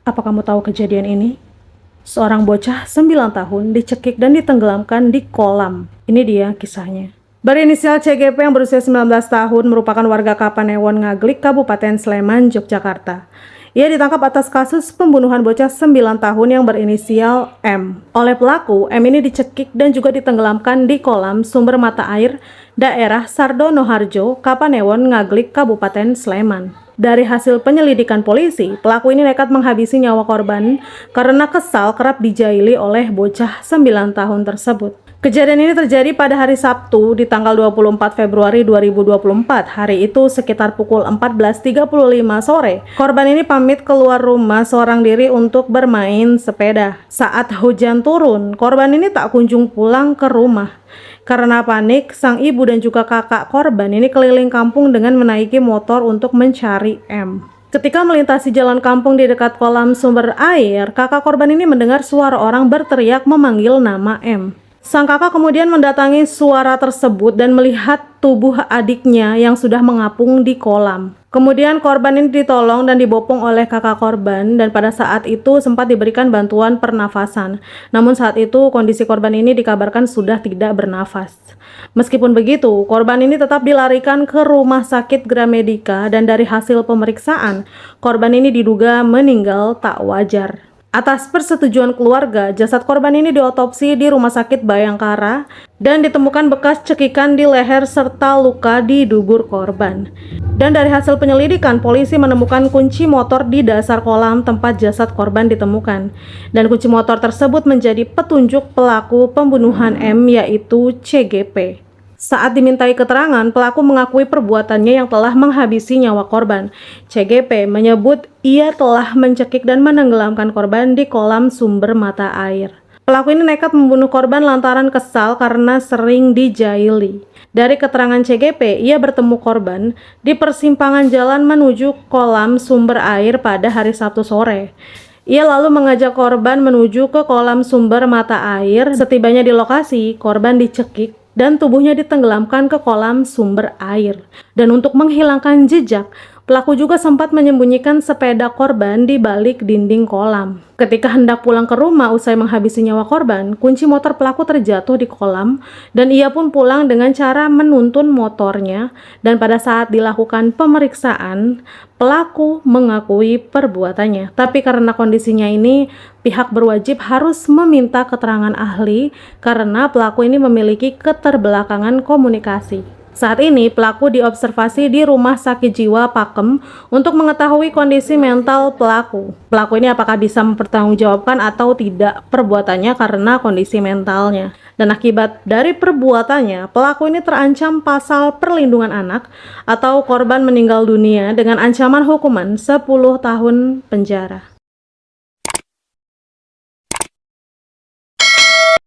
Apa kamu tahu kejadian ini? Seorang bocah 9 tahun dicekik dan ditenggelamkan di kolam. Ini dia kisahnya. Berinisial CGP yang berusia 19 tahun merupakan warga Kapanewon Ngaglik, Kabupaten Sleman, Yogyakarta. Ia ditangkap atas kasus pembunuhan bocah 9 tahun yang berinisial M. Oleh pelaku, M ini dicekik dan juga ditenggelamkan di kolam sumber mata air daerah Sardono Harjo, Kapanewon Ngaglik, Kabupaten Sleman. Dari hasil penyelidikan polisi, pelaku ini nekat menghabisi nyawa korban karena kesal kerap dijaili oleh bocah 9 tahun tersebut. Kejadian ini terjadi pada hari Sabtu di tanggal 24 Februari 2024. Hari itu sekitar pukul 14.35 sore. Korban ini pamit keluar rumah seorang diri untuk bermain sepeda. Saat hujan turun, korban ini tak kunjung pulang ke rumah. Karena panik, sang ibu dan juga kakak korban ini keliling kampung dengan menaiki motor untuk mencari M. Ketika melintasi jalan kampung di dekat kolam sumber air, kakak korban ini mendengar suara orang berteriak memanggil nama M. Sang kakak kemudian mendatangi suara tersebut dan melihat tubuh adiknya yang sudah mengapung di kolam. Kemudian korban ini ditolong dan dibopong oleh kakak korban dan pada saat itu sempat diberikan bantuan pernafasan. Namun saat itu kondisi korban ini dikabarkan sudah tidak bernafas. Meskipun begitu, korban ini tetap dilarikan ke rumah sakit Gramedika dan dari hasil pemeriksaan, korban ini diduga meninggal tak wajar. Atas persetujuan keluarga, jasad korban ini diotopsi di Rumah Sakit Bayangkara dan ditemukan bekas cekikan di leher serta luka di dubur korban. Dan dari hasil penyelidikan, polisi menemukan kunci motor di dasar kolam tempat jasad korban ditemukan. Dan kunci motor tersebut menjadi petunjuk pelaku pembunuhan M, yaitu CGP. Saat dimintai keterangan, pelaku mengakui perbuatannya yang telah menghabisi nyawa korban. CGP menyebut ia telah mencekik dan menenggelamkan korban di kolam sumber mata air. Pelaku ini nekat membunuh korban lantaran kesal karena sering dijaili. Dari keterangan CGP, ia bertemu korban di persimpangan jalan menuju kolam sumber air pada hari Sabtu sore. Ia lalu mengajak korban menuju ke kolam sumber mata air. Setibanya di lokasi, korban dicekik dan tubuhnya ditenggelamkan ke kolam sumber air. Dan untuk menghilangkan jejak, pelaku juga sempat menyembunyikan sepeda korban di balik dinding kolam. Ketika hendak pulang ke rumah usai menghabisi nyawa korban, kunci motor pelaku terjatuh di kolam dan ia pun pulang dengan cara menuntun motornya. Dan pada saat dilakukan pemeriksaan, pelaku mengakui perbuatannya. Tapi karena kondisinya ini, pihak berwajib harus meminta keterangan ahli karena pelaku ini memiliki keterbelakangan komunikasi. Saat ini pelaku diobservasi di Rumah Sakit Jiwa Pakem untuk mengetahui kondisi mental pelaku. Pelaku ini apakah bisa mempertanggungjawabkan atau tidak perbuatannya karena kondisi mentalnya. Dan akibat dari perbuatannya, pelaku ini terancam pasal perlindungan anak atau korban meninggal dunia dengan ancaman hukuman 10 tahun penjara.